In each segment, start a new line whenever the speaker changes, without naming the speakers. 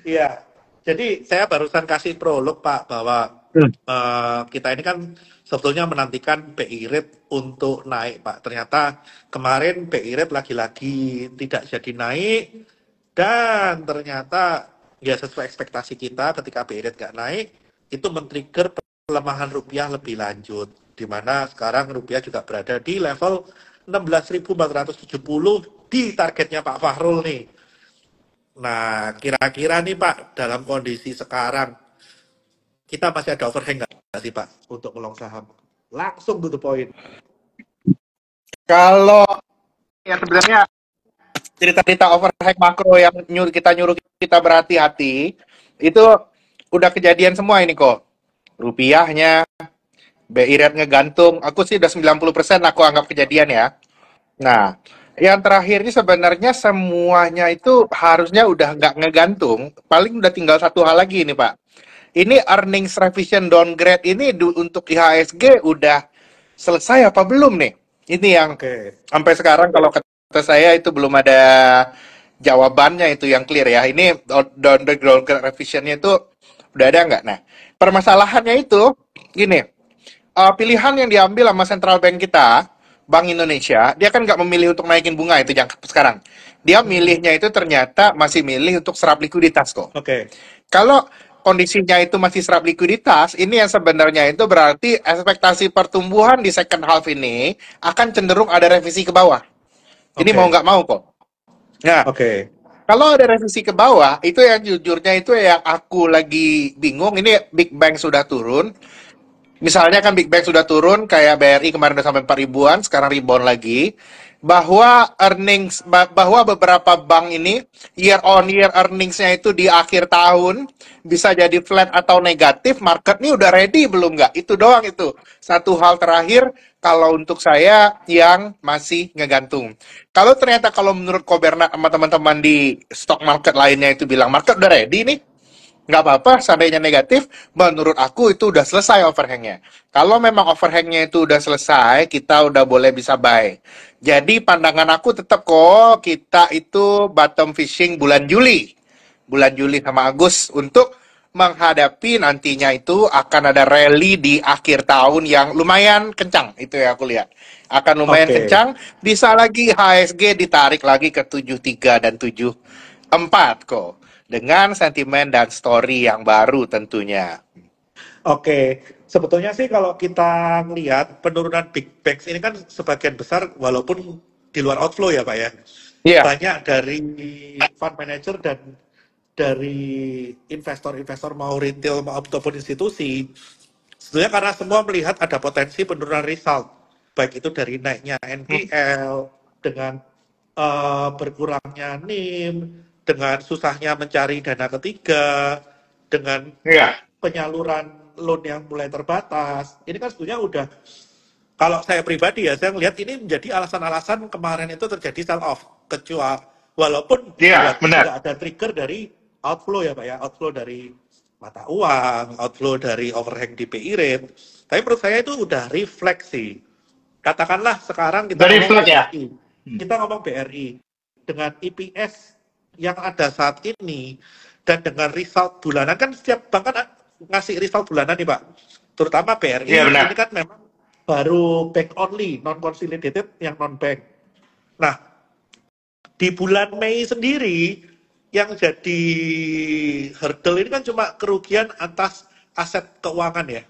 Iya, jadi saya barusan kasih prolog Pak bahwa
Hmm.
kita ini kan sebetulnya menantikan BI rate untuk naik Pak. Ternyata kemarin BI rate lagi-lagi tidak jadi naik dan ternyata ya sesuai ekspektasi kita ketika BI rate nggak naik itu men-trigger pelemahan rupiah lebih lanjut. Di mana sekarang rupiah juga berada di level 16.470 di targetnya Pak Fahrul nih. Nah, kira-kira nih Pak, dalam kondisi sekarang, kita masih ada overhang nggak sih Pak untuk melong saham? Langsung to the point.
Kalau ya sebenarnya cerita-cerita overhang makro yang nyuruh kita berhati-hati itu udah kejadian semua ini kok. Rupiahnya, BI rate ngegantung. Aku sih udah 90% aku anggap kejadian ya. Nah, yang terakhir ini sebenarnya semuanya itu harusnya udah nggak ngegantung. Paling udah tinggal satu hal lagi nih Pak. Ini earnings revision downgrade ini untuk IHSG udah selesai apa belum nih? Ini yang
Oke.
sampai sekarang kalau kata saya itu belum ada jawabannya itu yang clear ya. Ini downgrade revisionnya itu udah ada nggak? Nah, permasalahannya itu gini, pilihan yang diambil sama central bank kita, Bank Indonesia, dia kan nggak memilih untuk naikin bunga itu yang sekarang. Dia
Hmm.
milihnya itu ternyata masih milih untuk serap likuiditas kok.
Oke.
Kalau kondisinya itu masih serap likuiditas, ini yang sebenarnya itu berarti ekspektasi pertumbuhan di second half ini akan cenderung ada revisi ke bawah. Ini mau
Oke.
nggak mau kok. Nah,
Oke.
kalau ada revisi ke bawah, itu yang jujurnya itu yang aku lagi bingung. Ini Big Bang sudah turun. Misalnya kan Big Bang sudah turun, kayak BRI kemarin udah sampai 4 ribuan, sekarang rebound lagi. Bahwa beberapa bank ini year on year earningsnya itu di akhir tahun bisa jadi flat atau negatif, market ini udah ready belum nggak? Itu doang itu. Satu hal terakhir, kalau untuk saya yang masih ngegantung. Kalau menurut Kobernat sama teman-teman di stock market lainnya itu bilang market udah ready nih, nggak apa-apa, seandainya negatif, menurut aku itu udah selesai overhangnya. Kalau memang overhangnya itu udah selesai, kita udah boleh bisa buy. Jadi pandangan aku tetap kok, kita itu bottom fishing bulan Juli. Bulan Juli sama Agustus untuk menghadapi nantinya itu akan ada rally di akhir tahun yang lumayan kencang. Itu ya aku lihat. Akan lumayan
Oke.
kencang, bisa lagi HSG ditarik lagi ke 73 dan 74 kok dengan sentimen dan story yang baru tentunya.
Oke. Sebetulnya sih kalau kita melihat penurunan Big Banks ini kan sebagian besar walaupun di luar outflow ya Pak ya.
Iya,
Banyak dari fund manager dan dari investor-investor mau retail maupun institusi sebenarnya karena semua melihat ada potensi penurunan result, baik itu dari naiknya NPL, dengan berkurangnya NIM, dengan susahnya mencari dana ketiga, dengan
iya.
penyaluran loan yang mulai terbatas. Ini kan sebenarnya udah, kalau saya pribadi ya, saya melihat ini menjadi alasan-alasan kemarin itu terjadi sell off. Kecuali, walaupun
Iya,
juga
benar.
ada trigger dari outflow ya Pak ya, outflow dari mata uang, outflow dari overhang di BI rate. Tapi menurut saya itu udah refleksi. Katakanlah sekarang kita
Dari
ngomong
flat ya.
BRI. Kita ngomong BRI. Dengan EPS yang ada saat ini, dan dengan result bulanan, kan setiap bank kan ngasih result bulanan nih Pak. Terutama
Iya
BRI, ini
benar.
kan memang baru bank only, non consolidated yang non bank. Nah, di bulan Mei sendiri yang jadi hurdle ini kan cuma kerugian atas aset keuangan ya.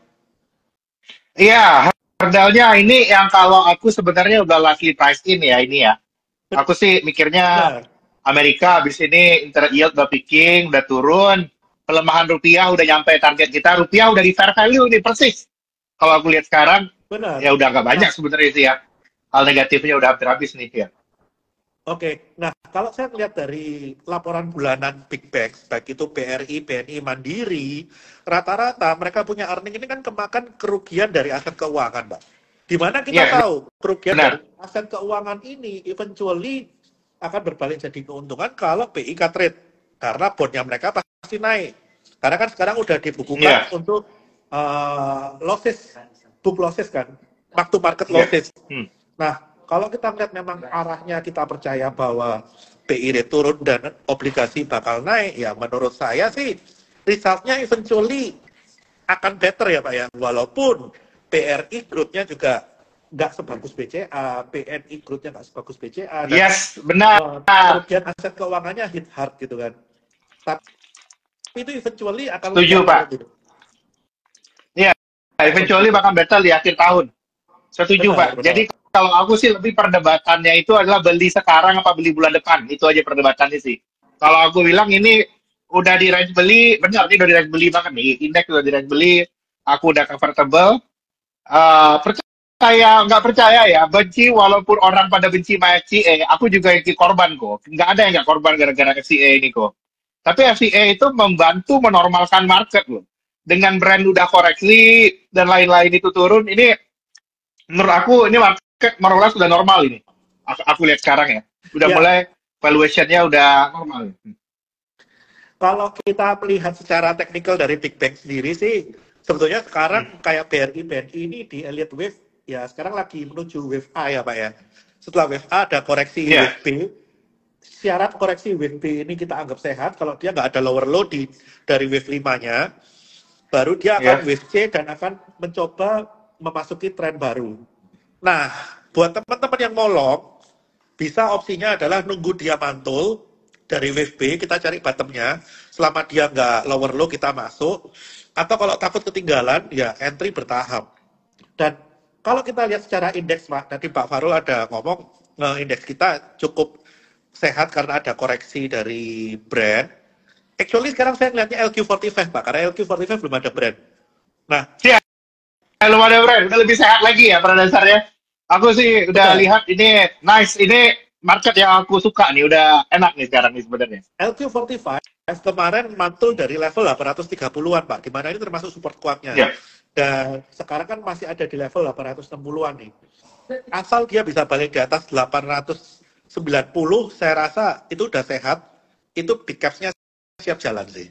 Iya, hurdle-nya ini yang kalau aku sebenarnya udah lucky price in ya ini ya. Aku sih mikirnya
Benar,
Amerika habis ini interest yield udah peaking, udah turun, pelemahan rupiah udah nyampe target kita, rupiah udah di fair value nih persis. Kalau aku lihat sekarang,
benar.
ya udah nggak banyak
Nah,
sebenarnya sih ya. Hal negatifnya udah hampir habis nih ya.
oke. Nah, kalau saya melihat dari laporan bulanan Big Banks, baik itu BRI, BNI, Mandiri, rata-rata mereka punya earning ini kan kemakan kerugian dari aset keuangan, Pak. Di mana kita
Iya,
tahu kerugian dari
benar.
aset keuangan ini eventually akan berbalik jadi keuntungan kalau BI cut rate. Karena bondnya mereka pasti naik. Karena kan sekarang udah dibukukan
Iya,
untuk losses, book losses kan, mark to market
iya.
losses.
Hmm.
Nah, kalau kita melihat memang arahnya kita percaya bahwa BI rate turun dan obligasi bakal naik, ya menurut saya sih resultnya eventually akan better ya Pak ya. Walaupun BRI growth-nya juga nggak sebagus BCA, BNI growth-nya nggak sebagus BCA, dan
Yes, benar.
kerugian aset keuangannya hit hard gitu kan. Tapi itu eventually akan
Setuju,
better
Pak.
gitu.
Iya, eventually bakal better di akhir tahun. Setuju,
Benar,
Pak.
benar.
Jadi kalau aku sih lebih perdebatannya itu adalah beli sekarang apa beli bulan depan. Itu aja perdebatannya sih. Kalau aku bilang ini udah di range beli, benar ini udah di range beli banget nih. Indeks udah di range beli, aku udah comfortable. Percaya nggak percaya ya, benci walaupun orang pada benci sama FCA, aku juga yang korban kok. Nggak ada yang nggak korban gara-gara FCA ini kok. Tapi FCA itu membantu menormalkan market loh. Dengan brand udah koreksi dan lain-lain itu turun, ini menurut aku ini market merolah sudah normal ini. Aku lihat sekarang ya, udah
Ya,
mulai valuationnya udah normal.
kalau kita melihat secara teknikal dari Big Bang sendiri sih, sebetulnya sekarang kayak BRI, BNI ini di elite wave, ya sekarang lagi menuju wave A ya Pak ya. Setelah wave A ada koreksi
Iya,
wave B. Syarat koreksi wave B ini kita anggap sehat kalau dia nggak ada lower low dari wave 5-nya, baru dia akan
iya,
wave C dan akan mencoba memasuki tren baru. Nah, buat teman-teman yang mau long, bisa opsinya adalah nunggu dia mantul dari wave B, kita cari bottomnya. Selama dia nggak lower low, kita masuk. Atau kalau takut ketinggalan, ya entry bertahap. Dan kalau kita lihat secara indeks, Pak, tadi Pak Farul ada ngomong, indeks kita cukup sehat karena ada koreksi dari brand. Actually sekarang saya ngeliatnya LQ45, Pak, karena LQ45 belum ada brand. Nah,
iya. Belum ada brand, udah lebih sehat lagi ya pada dasarnya. Aku sih udah
benar.
lihat ini nice, ini market yang aku suka nih, udah enak nih sekarang nih sebenarnya.
LQ45 kemarin mantul dari level 830-an, Pak, di mana ini termasuk support kuatnya.
Ya,
Dan sekarang kan masih ada di level 860-an nih. Asal dia bisa balik di atas 890, saya rasa itu udah sehat. Itu big caps-nya siap jalan sih.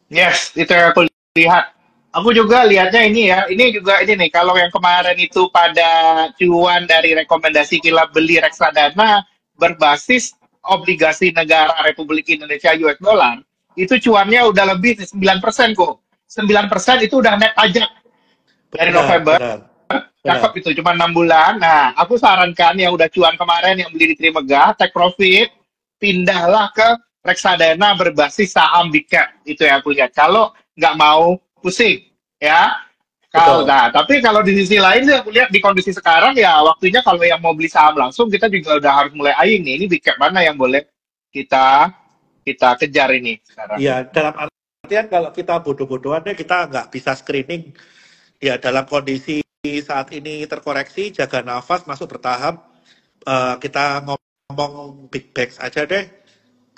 yes, itu yang aku lihat. Aku juga lihatnya ini ya, ini juga ini nih, kalau yang kemarin itu pada cuan dari rekomendasi kita beli reksadana berbasis obligasi negara Republik Indonesia US dollar, itu cuannya udah lebih 9% kok. 9% itu udah net pajak dari
Benar,
November.
benar, benar.
Cakep itu cuma 6 bulan. Nah, aku sarankan yang udah cuan kemarin yang beli di Trimegah, take profit, pindahlah ke reksadana berbasis saham big cap. Itu yang aku lihat. Kalau nggak mau pusing, ya. Kalau
Betul.
nah, tapi kalau di sisi lain sih aku lihat di kondisi sekarang ya waktunya kalau yang mau beli saham langsung kita juga udah harus mulai eyeing nih. Ini big cap mana yang boleh kita kita kejar ini sekarang.
Ya, dalam artian kalau kita bodoh-bodohannya kita nggak bisa screening. Ya, dalam kondisi saat ini terkoreksi, jaga nafas, masuk bertahap. Kita ngomong big banks aja deh.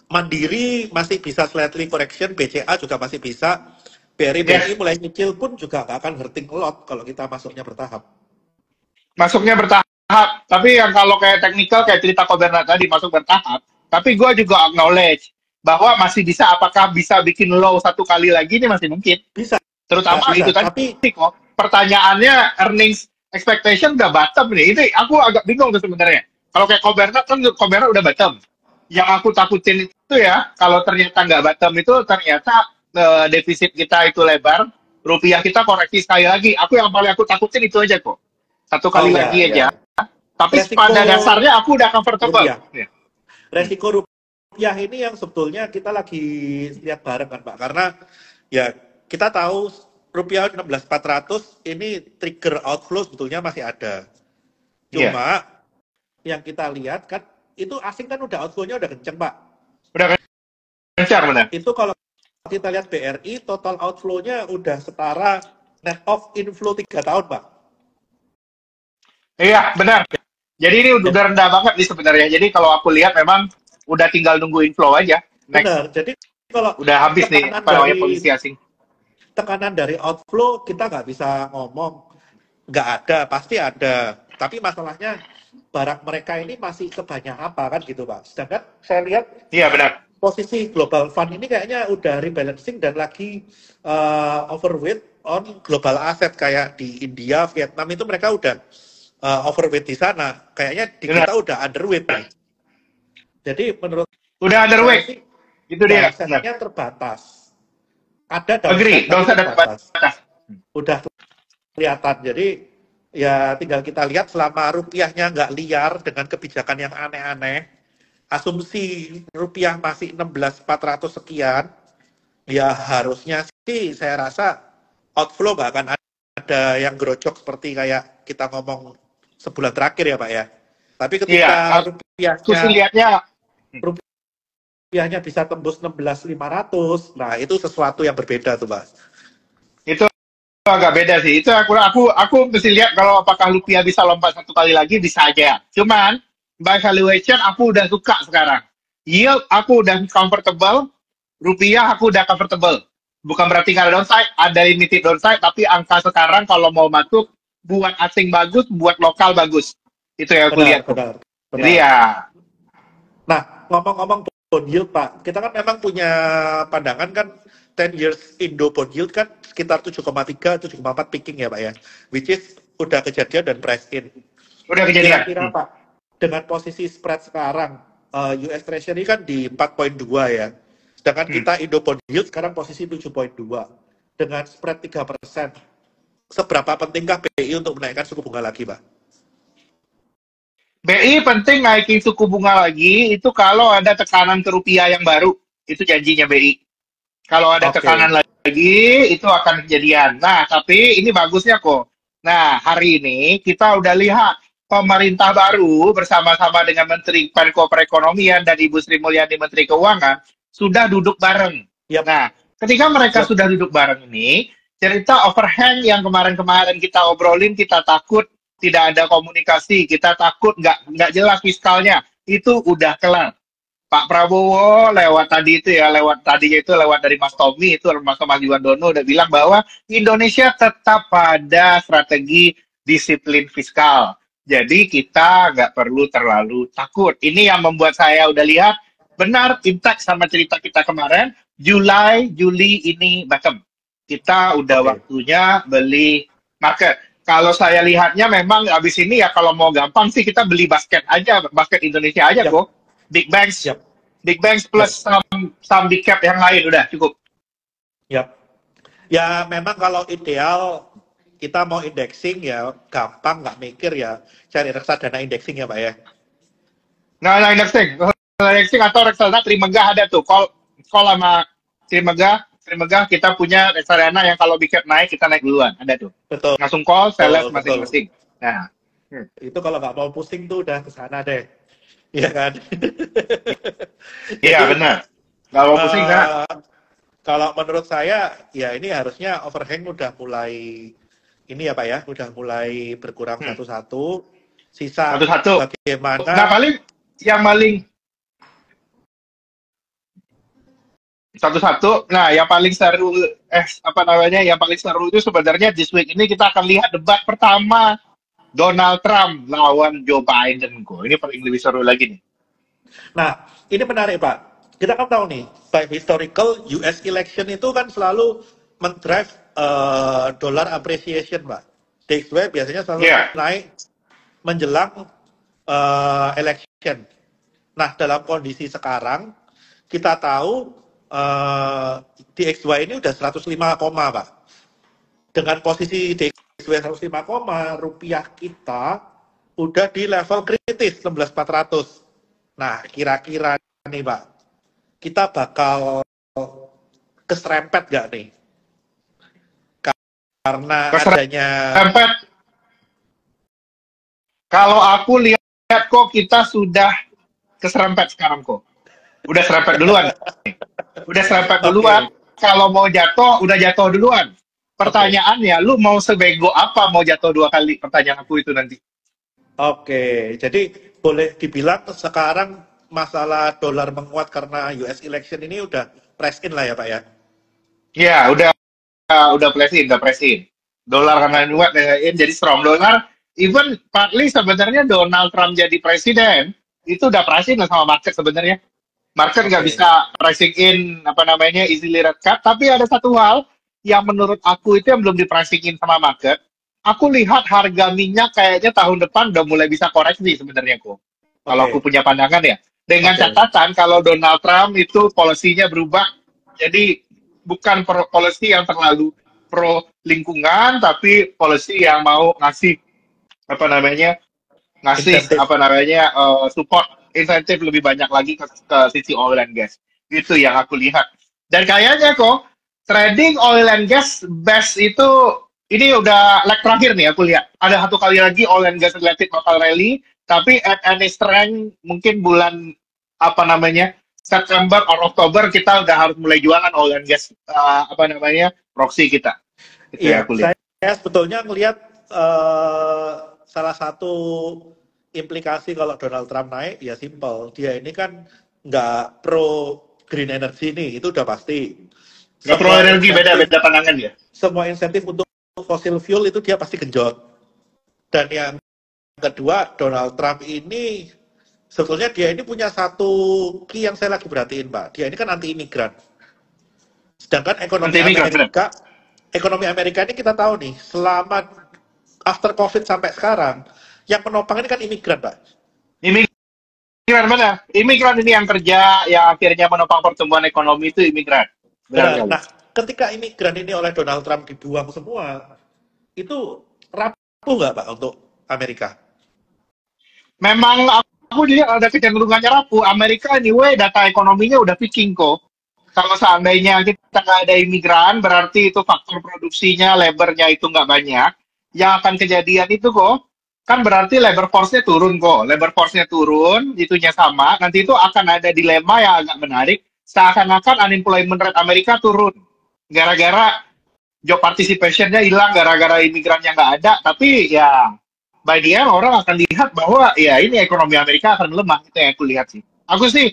Mandiri masih bisa slightly correction, BCA juga masih bisa. BRI, BNI
Yes,
mulai nyicil pun juga nggak akan hurting a lot kalau kita masuknya bertahap.
masuknya bertahap. Tapi yang kalau kayak teknikal kayak cerita Koberna tadi masuk bertahap. Tapi gue juga acknowledge bahwa masih bisa apakah bisa bikin low satu kali lagi ini masih mungkin.
Bisa,
Terutama
bisa.
itu tadi
Tapi
kok pertanyaannya earnings expectation udah bottom nih. Ini aku agak bingung tuh sebenarnya. Kalau kayak Koberna kan Koberna udah bottom. Yang aku takutin itu ya kalau ternyata nggak bottom itu ternyata defisit kita itu lebar, rupiah kita koreksi sekali lagi. Yang paling aku takutin itu aja kok. Satu
oh
kali
ya,
lagi aja.
ya.
Tapi
Resiko
pada dasarnya aku udah comfortable.
rupiah.
Ya.
Resiko rupiah ini yang sebetulnya kita lagi lihat bareng kan Pak. Karena ya kita tahu rupiah 16.400 ini trigger outflow sebetulnya masih ada.
Iya.
Cuma yang kita lihat kan itu asing kan udah outflow-nya udah kenceng Pak.
Udah kencang benar.
Itu kalau kita lihat BRI total outflow-nya udah setara net of inflow 3 tahun Pak.
Iya, benar. Jadi ini
Ya,
udah rendah banget nih sebenarnya. Jadi kalau aku lihat memang udah tinggal nunggu inflow aja. Next.
benar. Jadi kalau
Udah habis nih
tekanan
apa namanya
dari
posisi asing.
outflow kita nggak bisa ngomong nggak ada, pasti ada. Tapi masalahnya barang mereka ini masih sebanyak apa kan gitu Pak. Sedangkan saya lihat
Iya, benar.
posisi global fund ini kayaknya udah rebalancing dan lagi overweight on global asset kayak di India, Vietnam itu mereka udah overweight di sana. Kayaknya di
Benar.
kita udah underweight nih. Jadi menurut
Udah
saya
underweight.
sih
Itu dia. Benar.
downside-nya terbatas. Ada
Agree.
downside tapi
Downside dan
terbatas.
terbatas.
Udah kelihatan. Jadi ya tinggal kita lihat selama rupiahnya nggak liar dengan kebijakan yang aneh-aneh, asumsi rupiah masih 16.400 sekian, ya harusnya sih saya rasa outflow nggak akan ada yang gerocok seperti kayak kita ngomong sebulan terakhir ya Pak ya. Tapi
Iya.
ketika
Aku sih lihatnya
rupiahnya bisa tembus 16.500, nah itu sesuatu yang berbeda tuh Pak.
itu agak beda sih. Itu aku mesti lihat kalau apakah rupiah bisa lompat satu kali lagi bisa aja. Cuman by valuation aku udah suka sekarang. Yield aku udah comfortable, rupiah aku udah comfortable. Bukan berarti nggak ada downside, ada limited downside, tapi angka sekarang kalau mau masuk buat asing bagus, buat lokal bagus. Itu yang aku
Benar,
lihat kok.
benar,
Jadi
benar.
ya,
Nah, ngomong-ngomong bond yield, Pak, kita kan memang punya pandangan kan 10 years Indo bond yield kan sekitar 7,3, 7,4 peaking ya, Pak ya. Which is udah kejadian dan price in.
udah kejadian.
Kira-kira, Pak, dengan posisi spread sekarang, US Treasury kan di 4,2 ya. Sedangkan kita Indo bond yield sekarang posisi 7,2. Dengan spread 3%. Seberapa pentingkah BI untuk menaikkan suku bunga lagi, Pak?
BI penting naikin suku bunga lagi itu kalau ada tekanan ke rupiah yang baru. Itu janjinya BI. Kalau ada tekanan
Oke,
lagi, itu akan kejadian. Nah, tapi ini bagusnya kok. Nah, hari ini kita udah lihat pemerintah baru bersama-sama dengan Menteri Menko Perekonomian dan Ibu Sri Mulyani Menteri Keuangan sudah duduk bareng.
yap,
Nah, ketika mereka
yap,
sudah duduk bareng ini, cerita overhang yang kemarin-kemarin kita obrolin, kita takut tidak ada komunikasi, kita takut nggak jelas fiskalnya, itu udah kelar. Pak Prabowo lewat tadi itu ya, lewat tadinya itu lewat dari Mas Tommy itu Mas Mas Yuwandono udah bilang bahwa Indonesia tetap pada strategi disiplin fiskal. Jadi kita nggak perlu terlalu takut. Ini yang membuat saya udah lihat benar impact sama cerita kita kemarin. Juli ini bottom. Kita udah
oke,
waktunya beli market. Kalau saya lihatnya memang abis ini ya kalau mau gampang sih kita beli basket aja, basket Indonesia aja
yap,
kok. Big Banks
yap,
Big Banks
yap,
plus some big cap yang lain udah cukup.
yap. Ya memang kalau ideal kita mau indexing ya gampang nggak mikir ya cari reksadana indexing ya Pak ya.
Nah, indexing atau reksadana Trimegah ada tuh. Call sama Trimegah kita punya reksadana yang kalau big cap naik kita naik duluan. Ada tuh.
Betul,
Langsung call, sales
betul.
masing-masing. Nah,
Itu kalau nggak mau pusing tuh udah ke sana deh. Iya kan?
iya
Jadi
benar. Kalau pusing kan
eh, kalau menurut saya ya ini harusnya overhang udah mulai ini ya Pak ya, udah mulai berkurang
hmm,
satu-satu. Sisa
satu-satu. Nah,
bagaimana
paling satu-satu. Nah, yang paling seru apa namanya? Yang paling seru itu sebenarnya this week ini kita akan lihat debat pertama Donald Trump lawan Joe Biden kok. Ini paling lebih seru lagi nih.
Nah, ini menarik Pak. Kita kan tahu nih, by historical US election itu kan selalu mendrive dollar appreciation Pak. DXY biasanya selalu
Iya.
naik menjelang election. Nah, dalam kondisi sekarang kita tahu DXY ini udah 105, Pak. Dengan posisi DXY 105, rupiah kita udah di level kritis 16.400. Nah, kira-kira nih, Pak, kita bakal keserempet nggak nih? Karena adanya,
Keserempet. Kalau aku lihat kok kita sudah keserempet sekarang kok. Udah serempet duluan. Udah serempet
oke,
duluan. Kalau mau jatuh, udah jatuh duluan.
oke,
Pertanyaannya, lu mau sebego apa mau jatuh dua kali? Pertanyaan aku itu nanti.
oke. Jadi boleh dibilang sekarang masalah dolar menguat karena US election ini udah price in lah ya, Pak ya?
Ya, udah presin. Dolar karena
Oke,
kuat jadi strong dolar. Even partly sebenarnya Donald Trump jadi presiden itu udah pricing sama market sebenarnya. Market nggak
oke,
bisa pricing in apa namanya easily rate cut. Tapi ada satu hal yang menurut aku itu yang belum di pricing in sama market. Aku lihat harga minyak kayaknya tahun depan udah mulai bisa koreksi sebenarnya kok. Kalau
oke,
aku punya pandangan ya. Dengan
Oke.
catatan kalau Donald Trump itu polisinya berubah, jadi bukan policy yang terlalu pro lingkungan, tapi policy yang mau ngasih apa namanya
Insentif.
support insentif lebih banyak lagi ke sisi oil and gas. Itu yang aku lihat. Dan kayaknya kok trading oil and gas best itu ini udah leg terakhir nih aku lihat. Ada satu kali lagi oil and gas related bakal rally, tapi at any strength mungkin bulan apa namanya September or Oktober kita udah harus mulai jualan oil and gas proxy kita. Itu
Iya,
yang aku lihat.
saya sebetulnya melihat salah satu implikasi kalau Donald Trump naik ya simple. Dia ini kan nggak pro green energy nih, itu udah pasti.
Nggak pro
Semua
energi,
insentif,
beda-beda pandangan ya.
semua insentif untuk fossil fuel itu dia pasti genjot. Dan yang kedua, Donald Trump ini sebetulnya dia ini punya satu key yang saya lagi perhatiin, Pak. Dia ini kan anti imigran. Sedangkan
Anti imigran, benar.
ekonomi Amerika ini kita tahu nih, selama after COVID sampai sekarang, yang menopang ini kan imigran, Pak.
Imigran mana? Imigran ini yang kerja, yang akhirnya menopang pertumbuhan ekonomi itu imigran. Benar
Benar.
sekali.
Nah, ketika imigran ini oleh Donald Trump dibuang semua, itu rapuh nggak, Pak, untuk Amerika?
Memang aku lihat ada kecenderungannya rapuh. Amerika anyway data ekonominya udah peaking kok. Kalau seandainya kita nggak ada imigran, berarti itu faktor produksinya, labornya itu nggak banyak. Yang akan kejadian itu kok, kan berarti labor force-nya turun kok. Labor force-nya turun, itunya sama. Nanti itu akan ada dilema yang agak menarik. Seakan-akan unemployment rate Amerika turun. Gara-gara job participation-nya hilang, gara-gara imigrannya nggak ada. Tapi ya, by the end orang akan lihat bahwa ya ini ekonomi Amerika akan melemah. Itu yang aku lihat sih. Aku sih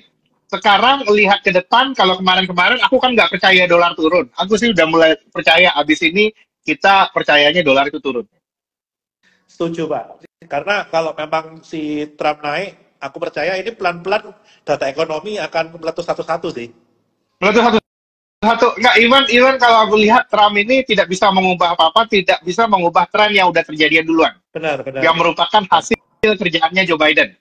sekarang lihat ke depan, kalau kemarin-kemarin aku kan nggak percaya dolar turun. Aku sih udah mulai percaya abis ini kita percayanya dolar itu turun.
Setuju, Pak. Karena kalau memang si Trump naik, aku percaya ini pelan-pelan data ekonomi akan meletus satu-satu sih.
Lalu satu satu nggak even kalau aku lihat Trump ini tidak bisa mengubah apa-apa, tidak bisa mengubah tren yang udah terjadian duluan,
Benar, benar.
yang merupakan hasil kerjaannya Joe Biden.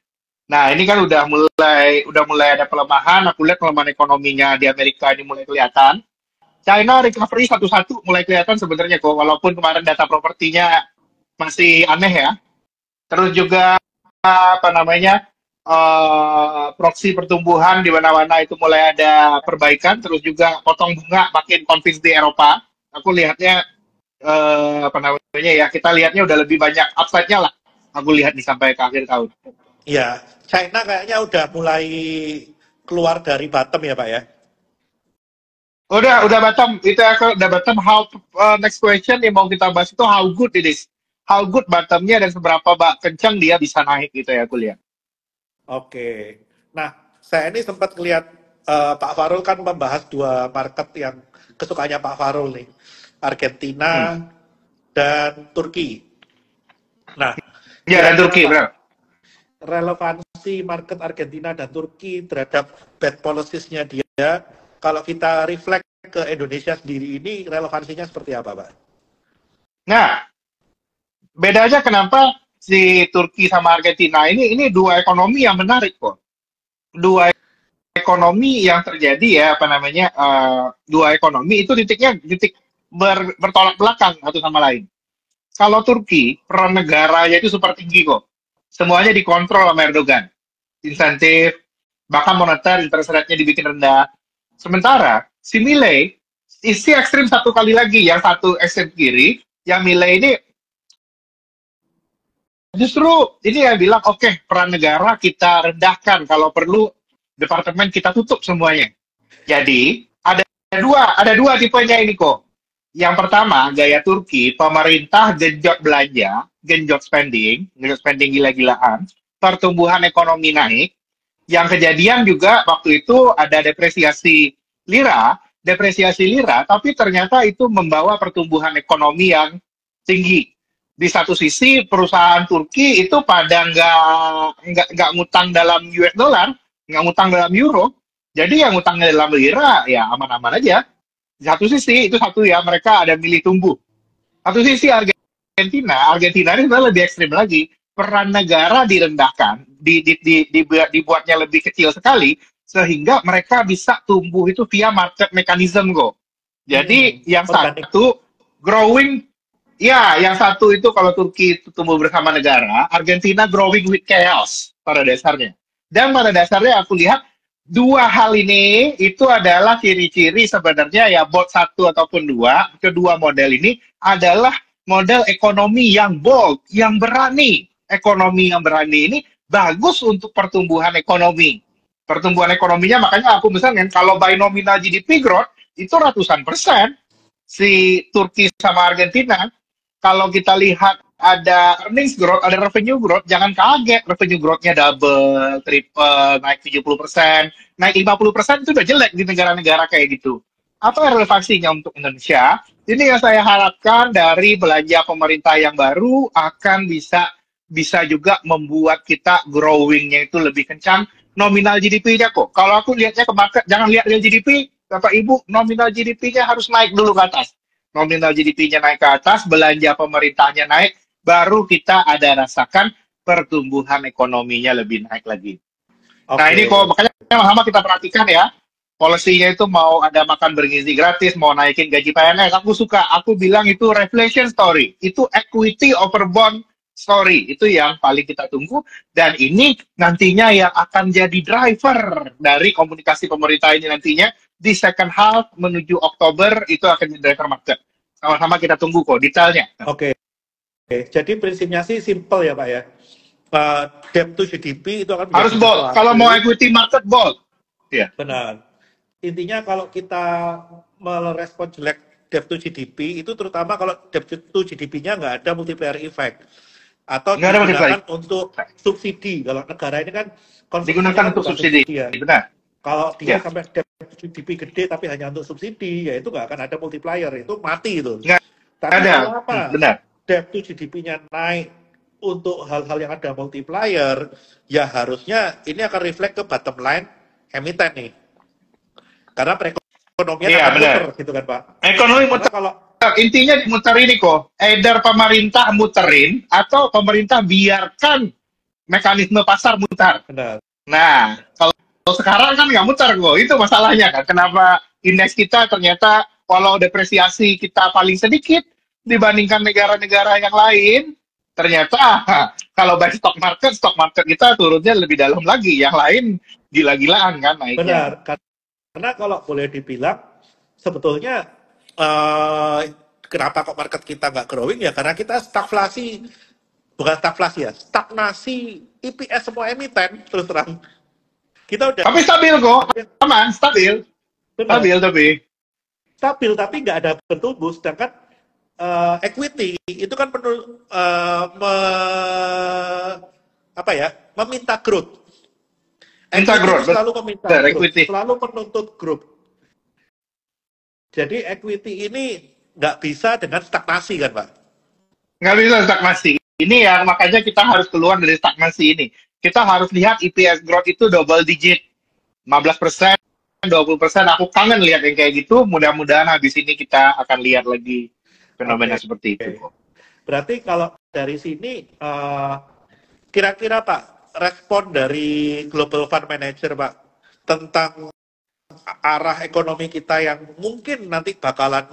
Nah, ini kan udah mulai ada pelemahan. Aku lihat pelemahan ekonominya di Amerika ini mulai kelihatan. China recovery satu-satu mulai kelihatan sebenarnya kok, walaupun kemarin data propertinya masih aneh ya. Terus juga apa namanya proksi pertumbuhan di mana-mana itu mulai ada perbaikan. Terus juga potong bunga makin confidence di Eropa. Aku lihatnya apa namanya ya kita lihatnya udah lebih banyak upside-nya lah. Aku lihat nih sampai ke akhir tahun.
Ya, China kayaknya udah mulai keluar dari bottom ya, Pak ya.
Udah bottom. Itu aku udah bottom. How next question yang mau kita bahas itu how good it is. How good bottomnya dan seberapa kencang dia bisa naik gitu ya aku lihat.
Oke. Nah, saya ini sempat lihat Pak Farul kan membahas dua market yang kesukaannya Pak Farul nih.
Hmm.
Argentina dan Turki. Nah,
Ya dan
kira-kira
Turki
Pak,
benar.
relevansi market Argentina dan Turki terhadap bad policies-nya dia, kalau kita reflect ke Indonesia sendiri ini, relevansinya seperti apa, Pak?
Nah, bedanya kenapa si Turki sama Argentina ini dua ekonomi yang menarik kok. Dua ekonomi yang terjadi ya apa namanya dua ekonomi itu titik bertolak belakang satu sama lain. Kalau Turki peran negaranya itu super tinggi kok. Semuanya dikontrol sama Erdogan. Insentif, bahkan moneter interest rate-nya dibikin rendah. Sementara si Milei isi ekstrim satu kali lagi, yang satu ekstrem kiri, yang Milei ini justru ini yang bilang oke peran negara kita rendahkan kalau perlu departemen kita tutup semuanya. Jadi ada dua tipenya ini kok. Yang pertama gaya Turki, pemerintah genjot spending gila-gilaan, pertumbuhan ekonomi naik. Yang kejadian juga waktu itu ada depresiasi lira, tapi ternyata itu membawa pertumbuhan ekonomi yang tinggi. Di satu sisi perusahaan Turki itu pada nggak ngutang dalam US dollar, nggak ngutang dalam euro, jadi yang ngutangnya dalam lira ya aman-aman aja. Di satu sisi itu satu ya mereka ada milih tumbuh. Satu sisi Argentina ini sebenarnya lebih ekstrim lagi. peran negara direndahkan, dibuatnya lebih kecil sekali, sehingga mereka bisa tumbuh itu via market mechanism kok. Jadi yang
Organik.
satu growing, ya yang satu itu kalau Turki itu tumbuh bersama negara, Argentina growing with chaos pada dasarnya. Dan pada dasarnya aku lihat dua hal ini itu adalah ciri-ciri sebenarnya ya bot satu ataupun dua, kedua model ini adalah model ekonomi yang bold, yang berani. Ekonomi yang berani ini bagus untuk pertumbuhan ekonomi. Pertumbuhan ekonominya makanya aku misalnya kalau by nominal GDP growth itu ratusan persen si Turki sama Argentina. Kalau kita lihat ada earnings growth, ada revenue growth, jangan kaget revenue growth-nya double, triple, naik 70%, naik 50% itu udah jelek di negara-negara kayak gitu. Apa relevansinya untuk Indonesia? Ini yang saya harapkan dari belanja pemerintah yang baru akan bisa juga membuat kita growing-nya itu lebih kencang. Nominal GDP-nya kok. Kalau aku lihatnya ke market, jangan lihat real GDP, Bapak Ibu, nominal GDP-nya harus naik dulu ke atas. Nominal GDP-nya naik ke atas, belanja pemerintahnya naik, baru kita ada rasakan pertumbuhan ekonominya lebih naik lagi. Nah ini kok makanya lama kita perhatikan ya, polisinya itu mau ada makan bergizi gratis, mau naikin gaji PNS, aku suka, aku bilang itu reflation story, itu equity over bond story, itu yang paling kita tunggu, dan ini nantinya yang akan jadi driver dari komunikasi pemerintah ini nantinya, di second half menuju Oktober, itu akan jadi driver market. Sama-sama kita tunggu kok, detailnya.
Oke. Jadi prinsipnya sih simple ya Pak ya. Debt to GDP itu akan
harus bold, kalau mau equity market bold.
Ya. Benar. Intinya kalau kita merespon jelek debt to GDP, itu terutama kalau debt to GDP-nya nggak ada multiplier effect. Atau digunakan untuk subsidi. Kalau negara ini kan
digunakan untuk subsidi.
Ya.
Benar.
Kalau dia sampai debt to GDP gede tapi hanya untuk subsidi, ya itu nggak akan ada multiplier, itu mati itu. Tapi kalau apa?
Benar.
Debt to GDP-nya naik untuk hal-hal yang ada multiplier, ya harusnya ini akan reflect ke bottom line emiten nih. Karena perekonomian akan muter gitu kan Pak.
Ekonomi muter. Kalau intinya muter ini kok, either pemerintah muterin atau pemerintah biarkan mekanisme pasar mutar.
Benar.
Nah, kalau sekarang kan nggak muter kok, itu masalahnya kan. Kenapa indeks kita ternyata kalau depresiasi kita paling sedikit dibandingkan negara-negara yang lain, ternyata kalau by stock market kita turunnya lebih dalam lagi, yang lain gila-gilaan kan naiknya.
Benar, karena kalau boleh dibilang sebetulnya kenapa kok market kita nggak growing ya karena kita stagflasi, bukan stagflasi ya, stagnasi EPS semua emiten terus terang. Kita udah.
Tapi stabil kok, aman, stabil. Benar. Stabil
tapi nggak ada bertumbuh, sedangkan equity itu kan perlu meminta growth. Selalu meminta growth, selalu menuntut growth. Jadi equity ini nggak bisa dengan stagnasi kan Pak?
Nggak bisa stagnasi. Ini yang makanya kita harus keluar dari stagnasi ini. Kita harus lihat EPS growth itu double digit, 15%, 20%. Aku kangen lihat yang kayak gitu. Mudah-mudahan habis ini kita akan lihat lagi fenomena seperti itu.
Berarti kalau dari sini kira-kira Pak respon dari Global Fund Manager Pak tentang arah ekonomi kita yang mungkin nanti bakalan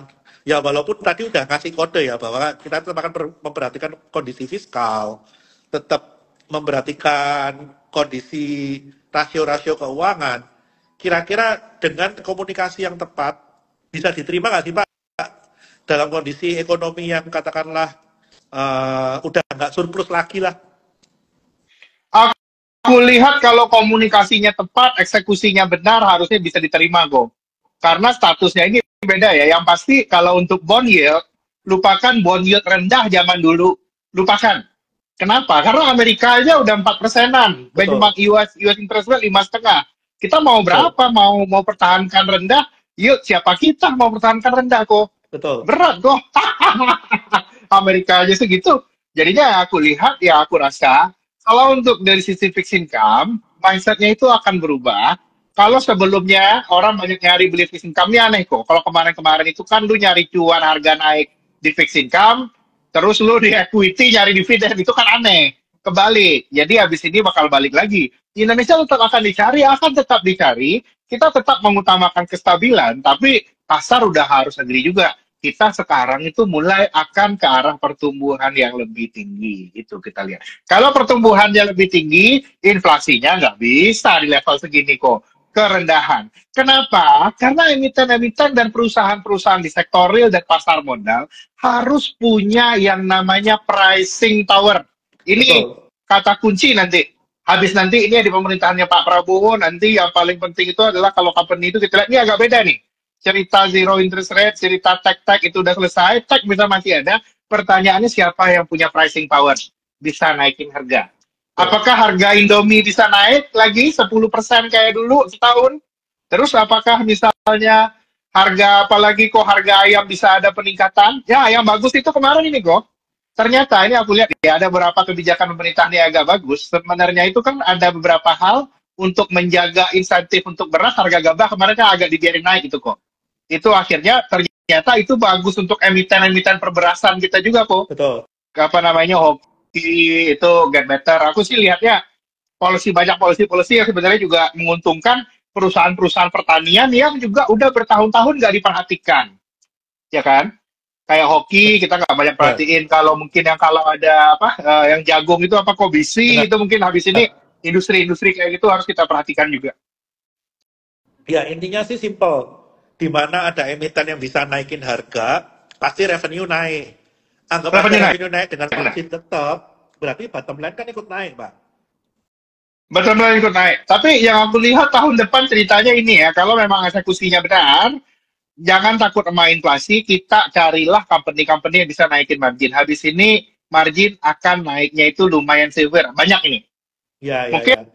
ya walaupun tadi udah ngasih kode ya bahwa kita tetap akan memperhatikan kondisi fiskal, tetap memperhatikan kondisi rasio-rasio keuangan. Kira-kira dengan komunikasi yang tepat bisa diterima nggak sih Pak dalam kondisi ekonomi yang katakanlah udah nggak surplus lagi lah?
Aku lihat kalau komunikasinya tepat, eksekusinya benar, harusnya bisa diterima kok. Karena statusnya ini beda ya. Yang pasti kalau untuk bond yield, lupakan bond yield rendah zaman dulu. Lupakan. Kenapa? Karena Amerika aja udah 4%-an. Benchmark US interest rate 5,5. Kita mau berapa? Mau pertahankan rendah? Yuk, siapa kita mau pertahankan rendah kok?
Betul.
Berat kok. Amerika aja segitu. Jadinya aku lihat, ya aku rasa, kalau untuk dari sisi fixed income, mindset-nya itu akan berubah. Kalau sebelumnya orang banyak nyari beli fixed income, ini aneh kok. Kalau kemarin-kemarin itu kan lu nyari cuan harga naik di fixed income, terus lu di equity nyari dividen, itu kan aneh. kebalik. Jadi habis ini bakal balik lagi. Indonesia tetap akan tetap dicari. Kita tetap mengutamakan kestabilan, tapi pasar udah harus agree juga. Kita sekarang itu mulai akan ke arah pertumbuhan yang lebih tinggi. Itu kita lihat. Kalau pertumbuhannya lebih tinggi, inflasinya nggak bisa di level segini kok. Kerendahan. Kenapa? Karena emiten-emiten dan perusahaan-perusahaan di sektor real dan pasar modal harus punya yang namanya pricing power. Ini
Betul.
kata kunci nanti. Habis nanti ini di pemerintahannya Pak Prabowo, nanti yang paling penting itu adalah kalau company itu kita lihat, ini agak beda nih. Cerita zero interest rate, cerita tech itu udah selesai, tech bisa masih ada. Pertanyaannya siapa yang punya pricing power? Bisa naikin harga. Apakah harga Indomie bisa naik lagi 10% kayak dulu setahun? Terus apakah misalnya harga apalagi kok harga ayam bisa ada peningkatan? Ya, yang bagus itu kemarin ini kok. Ternyata ini aku lihat ya ada beberapa kebijakan pemerintah yang agak bagus. Sebenarnya itu kan ada beberapa hal untuk menjaga insentif untuk beras, harga gabah kemarin kan agak dibiarin naik itu kok. Itu akhirnya ternyata itu bagus untuk emiten-emiten perberasan kita juga kok.
Betul.
Apa namanya hoki itu get better. Aku sih lihatnya banyak polisi yang sebenarnya juga menguntungkan perusahaan-perusahaan pertanian yang juga udah bertahun-tahun nggak diperhatikan, ya kan? Kayak hoki kita nggak banyak
Ya.
perhatiin. Kalau mungkin yang kalau ada apa yang jagung itu apa kobisi
Benar.
itu mungkin habis ini industri-industri kayak gitu harus kita perhatikan juga.
Ya, intinya sih simple. Di mana ada emiten yang bisa naikin harga, pasti revenue naik. Anggap aja
Revenue naik,
revenue naik dengan
benar.
margin tetap, berarti bottom line kan ikut naik, Pak.
Betul-betul ikut naik. Tapi yang aku lihat tahun depan ceritanya ini ya, kalau memang eksekusinya benar, jangan takut sama inflasi, kita carilah company-company yang bisa naikin margin. Habis ini margin akan naiknya itu lumayan severe. Banyak ini.
Ya, ya,
Mungkin
ya.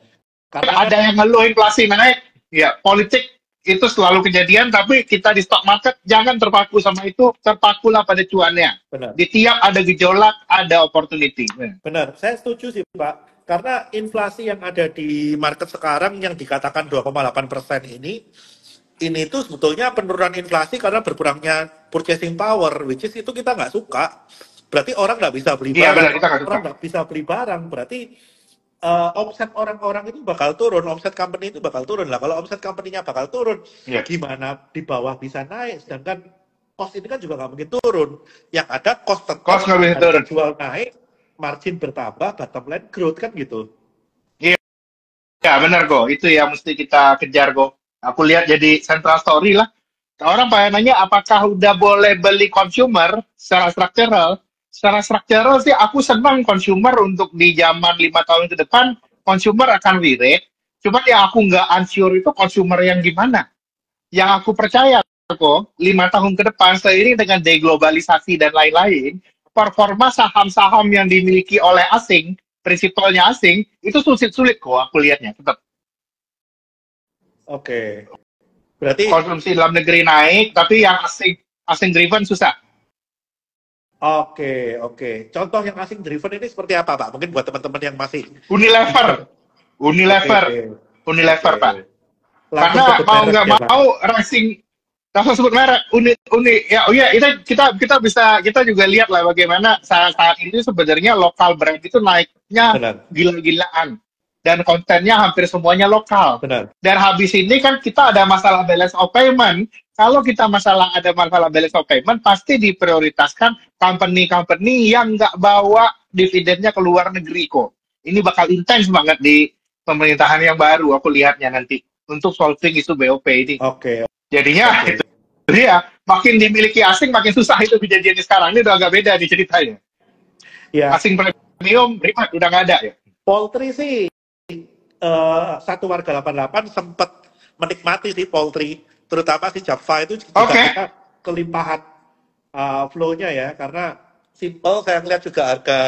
Karena kan
ada yang ngeluh inflasi naik, ya politik itu selalu kejadian, tapi kita di stock market jangan terpaku sama itu, terpakulah pada cuannya.
benar.
Di tiap ada gejolak, ada opportunity.
Benar, saya setuju sih Pak. Karena inflasi yang ada di market sekarang yang dikatakan 2,8% ini tuh sebetulnya penurunan inflasi karena berkurangnya purchasing power, which is itu kita nggak suka. Berarti orang nggak bisa beli
Iya
barang,
benar, kita nggak suka.
orang nggak bisa beli barang, berarti omset orang-orang itu bakal turun, omset company itu bakal turun lah. Kalau omset company-nya bakal turun,
Iya.
gimana di bawah bisa naik? Sedangkan cost ini kan juga nggak mungkin turun. Yang ada cost
Cost
tetap,
nggak bisa
harga
turun.
jual naik, margin bertambah, bottom line growth kan gitu.
Iya, ya, benar kok. Itu yang mesti kita kejar kok. Aku lihat jadi central story lah. Orang pada nanya apakah udah boleh beli consumer secara struktural. Secara struktural sih aku senang consumer untuk di zaman 5 tahun ke depan consumer akan re-rate. Cuma yang aku nggak unsure itu consumer yang gimana. Yang aku percaya kok 5 tahun ke depan seiring dengan deglobalisasi dan lain-lain, performa saham-saham yang dimiliki oleh asing, prinsipalnya asing, itu sulit-sulit kok aku lihatnya. Tetap
Oke. Berarti,
konsumsi dalam negeri naik, tapi yang asing driven susah.
oke. Contoh yang asing driven ini seperti apa Pak? Mungkin buat teman-teman yang masih
Unilever, Unilever,
Oke,
Unilever
oke.
Pak.
Langsung
Karena
sebut
mau
merek
nggak
ya Pak.
mau racing langsung sebut merek uni ya oh ya kita juga lihat lah bagaimana saat ini sebenarnya lokal brand itu naiknya
Benar,
gila-gilaan dan kontennya hampir semuanya lokal.
benar.
Dan habis ini kan kita ada masalah balance of payment. Kalau kita ada masalah balance of payment, pasti diprioritaskan company-company yang nggak bawa dividennya ke luar negeri kok. Ini bakal intens banget di pemerintahan yang baru, aku lihatnya nanti. Untuk solving isu BOP ini.
Oke,
Jadinya
oke.
itu dia, makin dimiliki asing, makin susah itu kejadiannya sekarang. Ini udah agak beda nih ceritanya.
Ya,
Asing premium, ribet, udah nggak ada ya.
poultry sih satu warga 88 sempat menikmati sih poultry, terutama si Java itu juga
Oke.
kita kelimpahan flow-nya ya, karena simple saya ngeliat juga harga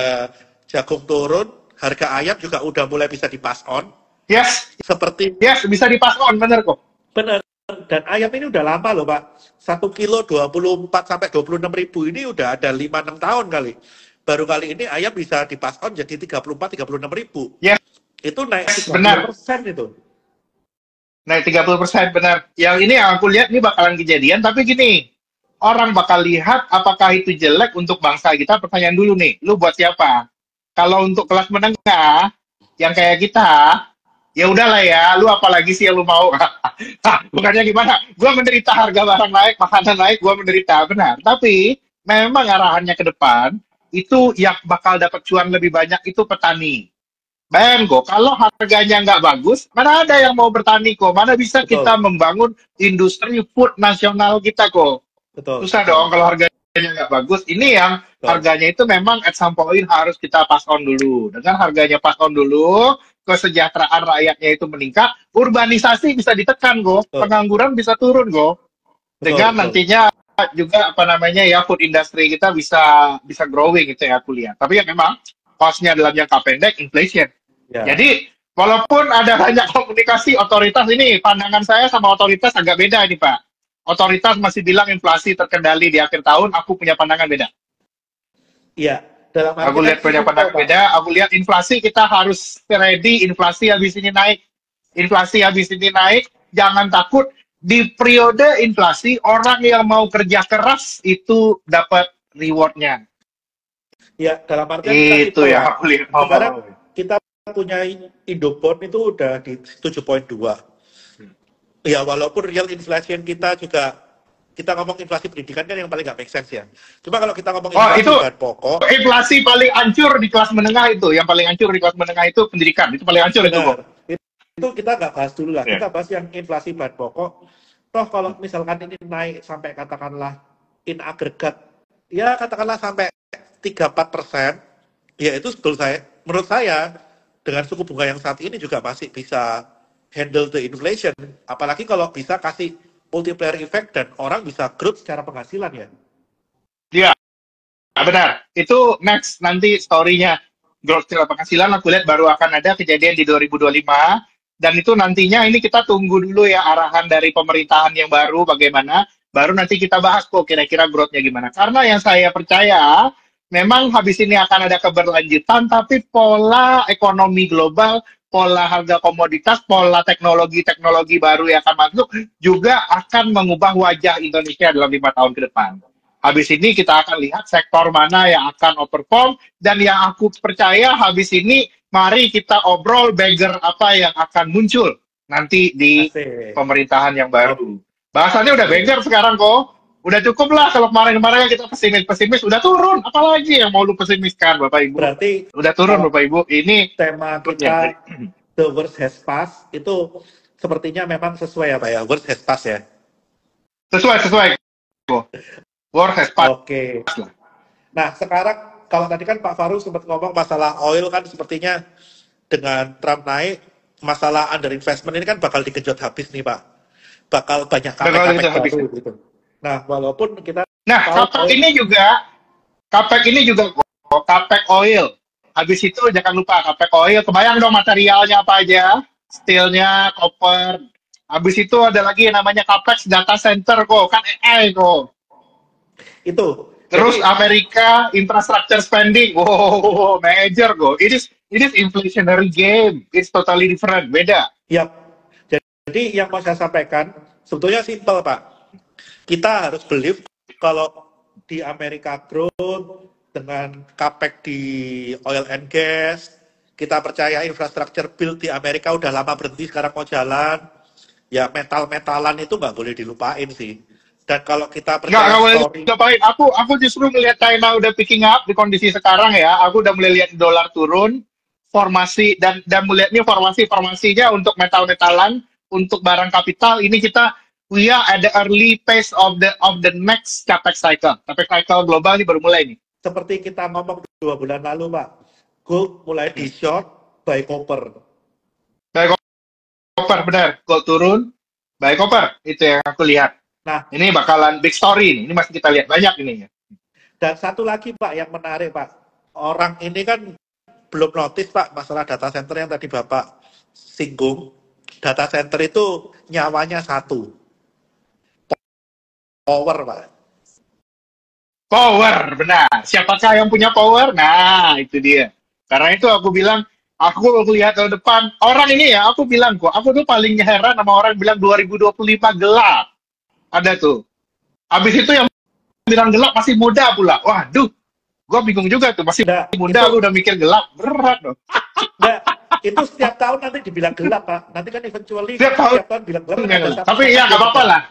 jagung turun, harga ayam juga udah mulai bisa di-pass on,
Yes,
seperti
yes, bisa di pass on, bener kok.
benar. Dan ayam ini udah lama loh Pak, 1 kilo 24 sampai 26 ribu ini udah ada 5-6 tahun kali. Baru kali ini ayam bisa di-pass on jadi 34-36 ribu.
Yes,
Itu naik
benar.
30% itu.
Naik 30%, benar. Yang ini yang aku lihat ini bakalan kejadian, tapi gini, orang bakal lihat apakah itu jelek untuk bangsa kita, pertanyaan dulu nih, lu buat siapa? Kalau untuk kelas menengah yang kayak kita, ya udahlah ya, lu apalagi sih yang lu mau? Bukannya gimana? Gua menderita harga barang naik, makanan naik, gua menderita, benar. Tapi memang arahannya ke depan itu yang bakal dapat cuan lebih banyak itu petani. Ben, kok kalau harganya nggak bagus, mana ada yang mau bertani kok? Mana bisa kita
Betul,
membangun industri food nasional kita kok?
betul,
Susah
betul,
dong kalau harganya nggak bagus. Ini yang
betul,
harganya itu memang at some point harus kita pass on dulu. Dengan harganya pass on dulu, kesejahteraan rakyatnya itu meningkat, urbanisasi bisa ditekan kok,
betul,
pengangguran bisa turun kok.
betul,
Dengan
betul.
nantinya juga apa namanya ya food industry kita bisa bisa growing gitu ya aku lihat. Tapi ya memang cost-nya dalam jangka pendek inflation.
Ya,
Jadi walaupun ada banyak komunikasi otoritas ini, pandangan saya sama otoritas agak beda ini Pak. Otoritas masih bilang inflasi terkendali di akhir tahun, aku punya pandangan beda.
iya. Dalam
Aku
artian
lihat punya
simple,
pandangan
Pak.
beda, aku lihat inflasi kita harus ready, inflasi habis ini naik. Inflasi habis ini naik, jangan takut. Di periode inflasi, orang yang mau kerja keras itu dapat rewardnya.
Ya, dalam artian kita
Itu
simple,
yang
Pak.
aku lihat.
Sekarang
Oh.
kita punya Indobond itu udah di 7,2. Ya, walaupun real inflation kita juga, kita ngomong inflasi pendidikan kan yang paling nggak make sense ya. Cuma kalau kita ngomong
Oh, itu
inflasi bahan pokok,
inflasi paling hancur di kelas menengah itu. Yang paling hancur di kelas menengah itu pendidikan. Itu paling hancur itu kok.
benar. Itu kita nggak bahas dulu lah.
Ya.
Kita bahas yang inflasi bahan pokok. Toh kalau misalkan ini naik sampai katakanlah in agregat, ya katakanlah sampai 3-4%, ya itu menurut saya dengan suku bunga yang saat ini juga masih bisa handle the inflation. Apalagi kalau bisa kasih multiplier effect dan orang bisa growth secara penghasilan ya.
Iya, benar. Itu next nanti story-nya. Growth secara penghasilan aku lihat baru akan ada kejadian di 2025. Dan itu nantinya ini kita tunggu dulu ya arahan dari pemerintahan yang baru bagaimana. Baru nanti kita bahas kok kira-kira growth-nya gimana. Karena yang saya percaya memang habis ini akan ada keberlanjutan, tapi pola ekonomi global, pola harga komoditas, pola teknologi-teknologi baru yang akan masuk juga akan mengubah wajah Indonesia dalam 5 tahun ke depan. Habis ini kita akan lihat sektor mana yang akan overperform, dan yang aku percaya habis ini mari kita obrol beggar apa yang akan muncul nanti di
Asik.
pemerintahan yang baru. Bahasannya udah beggar sekarang kok. Udah cukup lah kalau kemarin-kemarin kita pesimis-pesimis, udah turun. Apalagi yang mau lu pesimiskan Bapak Ibu?
Berarti
Udah turun
kalau
Bapak Ibu. Ini
tema
turunnya.
kita the worst has passed itu sepertinya memang sesuai ya Pak ya, worst has passed ya.
Sesuai kok. War has passed
Oke.
lah.
Nah sekarang kalau tadi kan Pak Faru sempat ngomong masalah oil kan sepertinya dengan Trump naik, masalah underinvestment ini kan bakal dikejut habis nih Pak. Bakal banyak
Bakal itu
capex-capex
habis.
baru gitu. Nah walaupun kita
Nah,
tahu oil,
Kapek ini juga kok, kapek oil. Habis itu jangan lupa kapek oil. Kebayang dong materialnya apa aja? Steelnya, copper. Habis itu ada lagi yang namanya capex data center kok, kan AI kok.
itu
Terus
jadi
Amerika infrastructure spending, wow, major kok. It is inflationary game. It's totally different, beda.
ya, jadi yang mau saya sampaikan sebetulnya simpel Pak. Kita harus believe kalau di Amerika growth dengan capex di oil and gas, kita percaya infrastructure build di Amerika udah lama berhenti sekarang mau jalan. Ya metal-metalan itu nggak boleh dilupain sih. Dan kalau kita percaya
Nggak boleh
story,
ngapain. Aku justru melihat China udah picking up di kondisi sekarang ya. Aku udah mulai lihat dolar turun, formasi dan melihatnya formasinya untuk metal-metalan, untuk barang kapital. Ini we are at the early phase of the next capex cycle. Capex cycle global ini baru mulai nih.
seperti kita ngomong 2 bulan lalu Pak, gold mulai di short buy copper.
Baik koper benar, gold turun, baik koper itu yang aku lihat.
Nah,
Ini bakalan big story ini. Ini masih kita lihat banyak ini.
dan satu lagi Pak yang menarik Pak, orang ini kan belum notice Pak masalah data center yang tadi Bapak singgung. Data center itu nyawanya satu, power Pak.
Power, benar. Siapakah yang punya power? Nah, itu dia. Karena itu aku bilang, aku lihat ke depan. Orang ini ya, aku bilang kok, aku tuh paling heran sama orang bilang 2025 gelap. Ada tuh. Habis itu yang bilang gelap masih muda pula. Waduh, Gue bingung juga tuh, masih
Nah,
muda
itu
lu udah mikir gelap, berat dong.
enggak, itu setiap tahun nanti dibilang gelap, Pak. Nanti kan eventually
Setiap tahun
setiap tahun bilang gelap kan
yang
ada
gelap.
satu
Tapi
tempat
ya nggak
yang
apa-apa
cerah.
lah.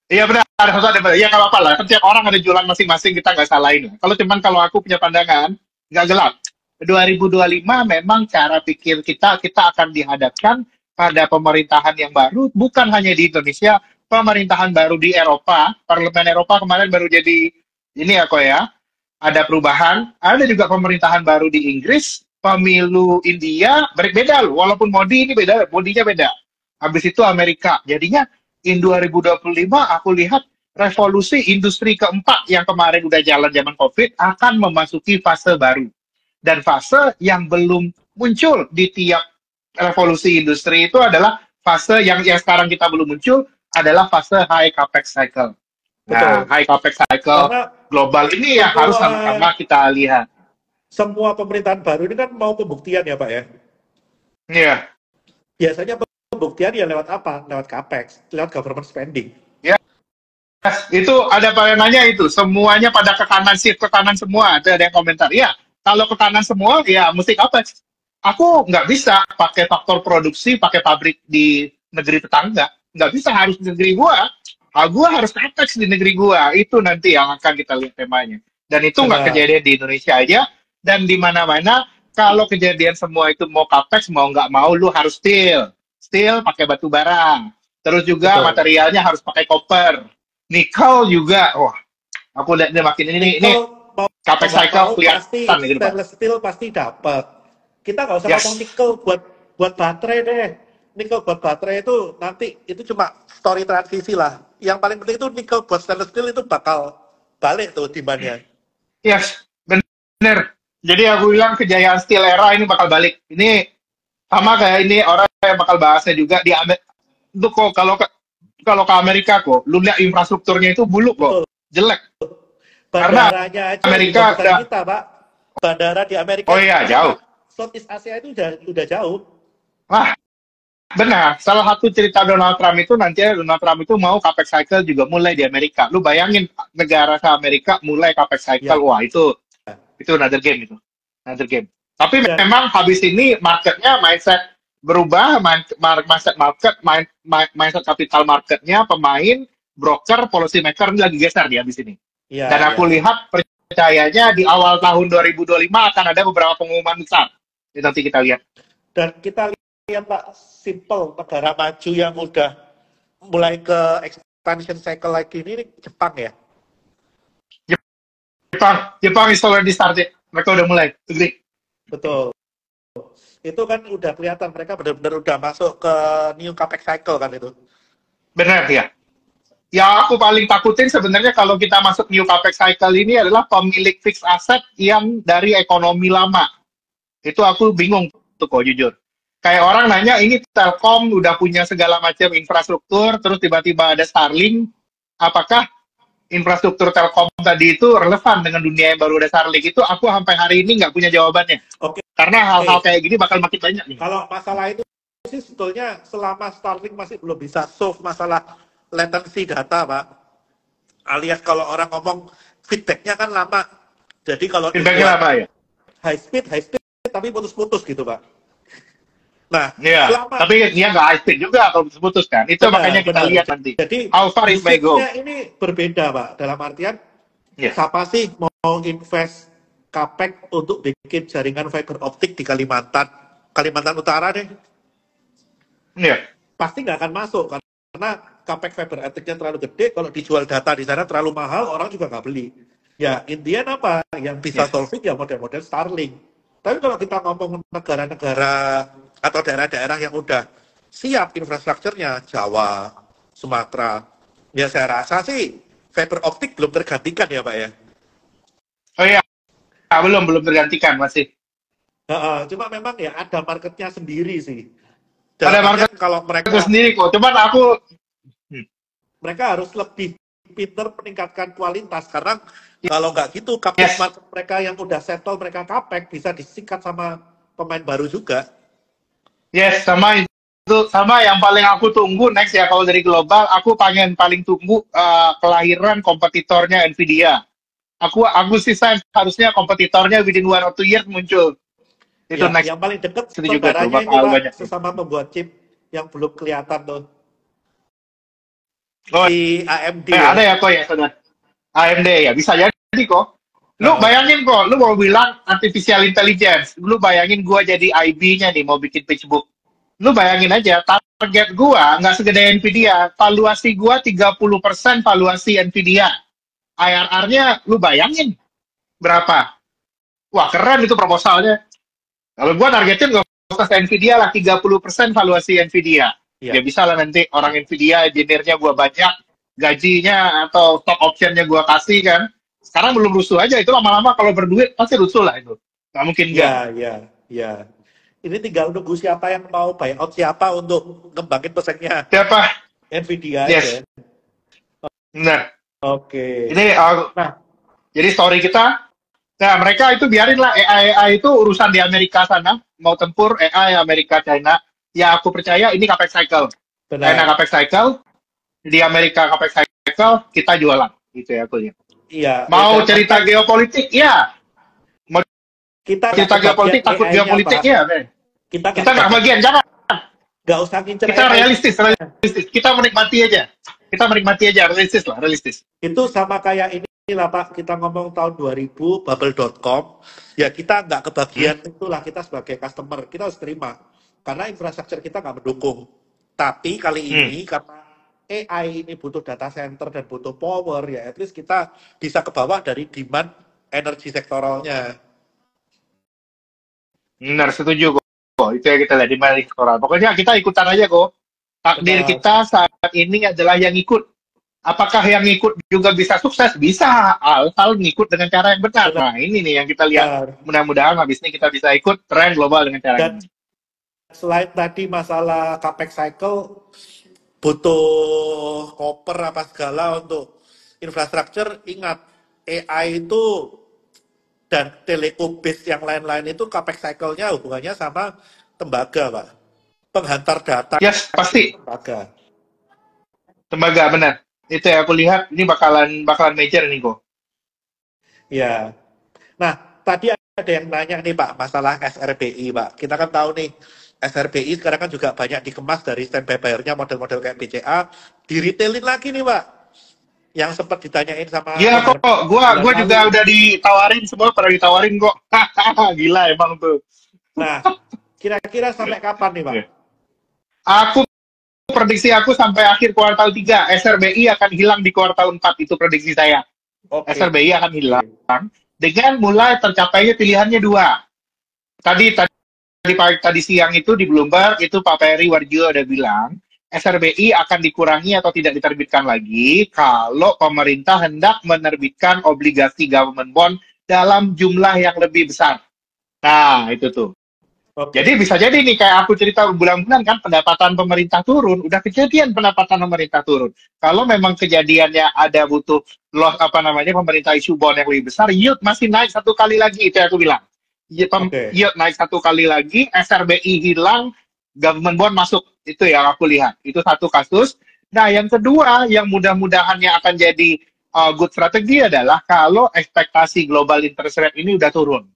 Iya benar, harus ada benar. Iya nggak apa-apa lah. Kan tiap orang ada jualan masing-masing, kita nggak salahin. Kalau aku punya pandangan, nggak gelap. 2025 memang cara pikir kita akan dihadapkan pada pemerintahan yang baru, bukan hanya di Indonesia, pemerintahan baru di Eropa, Parlemen Eropa kemarin baru jadi ini ya kok ya, ada perubahan, ada juga pemerintahan baru di Inggris, pemilu India berbeda loh, walaupun Modi ini beda, Modinya beda. Habis itu Amerika. Jadinya in 2025 aku lihat revolusi industri keempat yang kemarin udah jalan zaman COVID akan memasuki fase baru. Dan fase yang belum muncul di tiap revolusi industri itu adalah fase yang sekarang kita belum muncul adalah fase high capex cycle. Nah,
Betul.
high capex cycle
Karena
global ini yang harus
semua
sama-sama kita lihat.
semua pemerintahan baru ini kan mau pembuktian ya, Pak ya.
Iya.
Biasanya pembuktian ya lewat apa? Lewat capex, lewat government spending.
Ya, itu ada pandangannya itu. Semuanya pada ke kanan, shift ke kanan semua. Ada yang komentar. Ya, kalau ke kanan semua, ya mesti capex. Aku nggak bisa pakai faktor produksi, pakai pabrik di negeri tetangga. Nggak bisa, harus di negeri gua. Gua harus capex di negeri gua. Itu nanti yang akan kita lihat temanya. Dan itu nggak
Benar.
kejadian di Indonesia aja. Dan di mana-mana, kalau kejadian semua itu mau capex, mau nggak mau, lu harus steel. Steel pakai batu bara. Terus juga
Betul.
materialnya harus pakai copper. Nikel juga. Wah, aku lihat dia makin ini
Nikel mau
capex
nggak
cycle
mau pasti
kelihatan nih ke depan.
stainless steel pasti dapat. Kita nggak usah ngomong
Yes.
nikel buat buat baterai deh. Nikel buat baterai itu nanti itu cuma story transisi lah. Yang paling penting itu nikel buat stainless steel itu bakal balik tuh demandnya.
Yes, bener. Jadi aku bilang kejayaan steel era ini bakal balik. Ini sama kayak ini orang yang bakal bahasnya juga di Amerika. Itu kok kalau ke Amerika kok, lu lihat infrastrukturnya itu buluk kok,
Betul.
jelek. Karena
Bandaranya aja lebih
Amerika
bagusan
udah,
kita, Pak. Bandara di Amerika
oh
itu
iya
sama
jauh.
Southeast Asia itu udah jauh.
Wah, benar. Salah satu cerita Donald Trump itu nanti Donald Trump itu mau capex cycle juga mulai di Amerika. Lu bayangin negara ke Amerika mulai capex cycle,
Ya.
wah itu another game itu, another game. Tapi
Dan
memang habis ini marketnya mindset berubah, mindset capital marketnya, pemain, broker, policy maker ini lagi geser di habis ini. Dan
ya,
aku
ya.
lihat percayanya di awal tahun 2025 akan ada beberapa pengumuman besar. Ini nanti kita lihat.
Dan kita lihat Pak, simple negara maju yang udah mulai ke expansion cycle lagi ini Jepang ya.
Jepang is already started. Mereka udah mulai. Agree.
Betul. Itu kan udah kelihatan mereka benar-benar udah masuk ke new capex cycle kan itu.
Benar ya. Yang aku paling takutin sebenarnya kalau kita masuk new capex cycle ini adalah pemilik fixed asset yang dari ekonomi lama. Itu aku bingung tuh kok jujur. Kayak orang nanya ini Telkom udah punya segala macam infrastruktur, terus tiba-tiba ada Starlink. Apakah infrastruktur Telkom tadi itu relevan dengan dunia yang baru ada Starlink? Itu aku sampai hari ini nggak punya jawabannya.
Oke.
Karena hal-hal kayak gini bakal makin banyak nih.
Kalau masalah itu sih sebetulnya selama Starlink masih belum bisa solve masalah latency data, Pak. Alias kalau orang ngomong feedbacknya kan lama. Jadi kalau
Feedbacknya
dibuat
apa ya?
high speed tapi putus-putus gitu, Pak. Nah,
Iya,
selama
tapi dia nggak high speed juga kalau diputus kan. Itu makanya kita
benar.
lihat nanti.
Jadi
How far it may go.
usage-nya ini berbeda, Pak. Dalam artian
Yes.
siapa sih mau invest capex untuk bikin jaringan fiber optik di Kalimantan Utara deh?
Iya.
Pasti nggak akan masuk karena capex fiber optiknya terlalu gede. Kalau dijual data di sana terlalu mahal, orang juga nggak beli. Ya, intinya apa? Yang bisa
Yes.
solving ya model-model Starlink. Tapi kalau kita ngomong negara-negara atau daerah-daerah yang udah siap infrastrukturnya, Jawa, Sumatera, ya saya rasa sih fiber optik belum tergantikan ya Pak ya.
Oh iya, belum tergantikan masih.
Cuma memang ya ada marketnya sendiri sih.
Ada
Dalam
market
artian kalau
itu sendiri kok. Cuman aku
mereka harus lebih pinter meningkatkan kualitas karena kalau nggak gitu kapit
yes.
market mereka yang udah settle mereka capex bisa disikat sama pemain baru juga.
Yes, sama itu sama yang paling aku tunggu next ya kalau dari global, aku paling tunggu kelahiran kompetitornya Nvidia. Aku sih saya harusnya kompetitornya within 1 or 2 years muncul. Itu
Ya,
next
yang paling dekat
itu juga tuh
saudaranya ini
bakal
Pak,
banyak.
sesama pembuat chip yang belum kelihatan tuh.
Oh,
Si AMD
ada
ya.
ya kok ya saudara. AMD ya bisa jadi kok. Lu
Heeh.
bayangin kok, lu mau bilang artificial intelligence, lu bayangin gua jadi IB-nya nih mau bikin pitchbook. Lu bayangin aja target gua nggak segede Nvidia, valuasi gua 30% valuasi Nvidia. IRR-nya lu bayangin berapa? Wah, keren itu proposalnya. Kalau gua targetin nggak usah ke Nvidia lah, 30% valuasi Nvidia. Ya
Iya.
bisa lah nanti orang Nvidia, engineer-nya gua banyak, gajinya atau stock option-nya gua kasih kan. Sekarang belum rusuh aja, itu lama-lama kalau berduit pasti rusuh lah itu. Nggak mungkin enggak.
Ya, ya, ya. Ini tinggal nunggu siapa yang mau buyout siapa untuk ngembangin pesennya
Siapa?
Nvidia
Yes,
aja.
benar.
Oke.
Ini
Nah,
jadi story kita. Nah, mereka itu biarin lah AI itu urusan di Amerika sana, mau tempur AI Amerika China. Ya aku percaya ini capex cycle. China
benar.
capex cycle, di Amerika capex cycle, kita jualan. Gitu ya aku lihat.
Iya, ya
Mau
dalam
cerita
artian
geopolitik, ya. Mau
kita nggak
cerita
kebagian
geopolitik, takut
AI-nya,
geopolitik,
Pak.
ya. Men.
Kita nggak
Kita nggak
kebagian
bagian, jangan.
nggak usah ngincer
Kita
AI.
realistis, realistis. Kita menikmati aja. Kita menikmati aja, realistis lah, realistis.
Itu sama kayak ini lah Pak, kita ngomong tahun 2000, bubble.com, ya kita nggak
Hmm?
kebagian itulah kita sebagai customer, kita harus terima. Karena infrastruktur kita nggak mendukung. Tapi kali
Hmm.
ini, karena AI ini butuh data center dan butuh power, ya at least kita bisa ke bawah dari demand energi sektoralnya.
Benar, setuju kok. Itu yang kita lihat di balik koran. Pokoknya kita ikutan aja kok. Takdir
Benar.
kita saat ini adalah yang ikut. Apakah yang ikut juga bisa sukses? Bisa, asal ngikut dengan cara yang benar.
Benar.
Nah, ini nih yang kita lihat. Mudah-mudahan habis ini kita bisa ikut tren global dengan cara
Dan
ini.
selain tadi masalah capex cycle, butuh koper apa segala untuk infrastruktur, ingat AI itu dan telekom base yang lain-lain itu capex cycle-nya hubungannya sama tembaga, Pak. Penghantar data
Yes,
itu
pasti.
tembaga.
Tembaga, benar. Itu yang aku lihat, ini bakalan bakalan major nih kok.
Ya. Nah, tadi ada yang nanya nih Pak, masalah SRBI Pak. Kita kan tahu nih, SRBI sekarang kan juga banyak dikemas dari standby bayarnya model-model kayak BCA, di retailin lagi nih Pak. Yang sempat ditanyain sama
Iya kok,
teman bulan
gua juga
lalu.
udah ditawarin, semua pada ditawarin kok. Gila emang tuh.
Nah, kira-kira sampai kapan nih Pak?
Iya. Aku prediksi aku sampai akhir kuartal 3 SRBI akan hilang di kuartal 4 itu prediksi saya.
Oke.
SRBI akan hilang dengan mulai tercapainya pilihannya dua. Tadi siang itu di Bloomberg itu Pak Peri Warjio udah bilang SRBI akan dikurangi atau tidak diterbitkan lagi kalau pemerintah hendak menerbitkan obligasi government bond dalam jumlah yang lebih besar. Nah, itu tuh. Jadi
Oke.
bisa jadi nih kayak aku cerita bulan-bulan kan pendapatan pemerintah turun, udah kejadian pendapatan pemerintah turun. Kalau memang kejadiannya ada butuh loss apa namanya pemerintah isu bond yang lebih besar, yield masih naik satu kali lagi itu yang aku bilang.
Oke.
Yield naik satu kali lagi, SRBI hilang, government bond masuk. Itu yang aku lihat. Itu satu kasus. Nah, yang kedua yang mudah-mudahannya akan jadi good strategi adalah kalau ekspektasi global interest rate ini udah turun.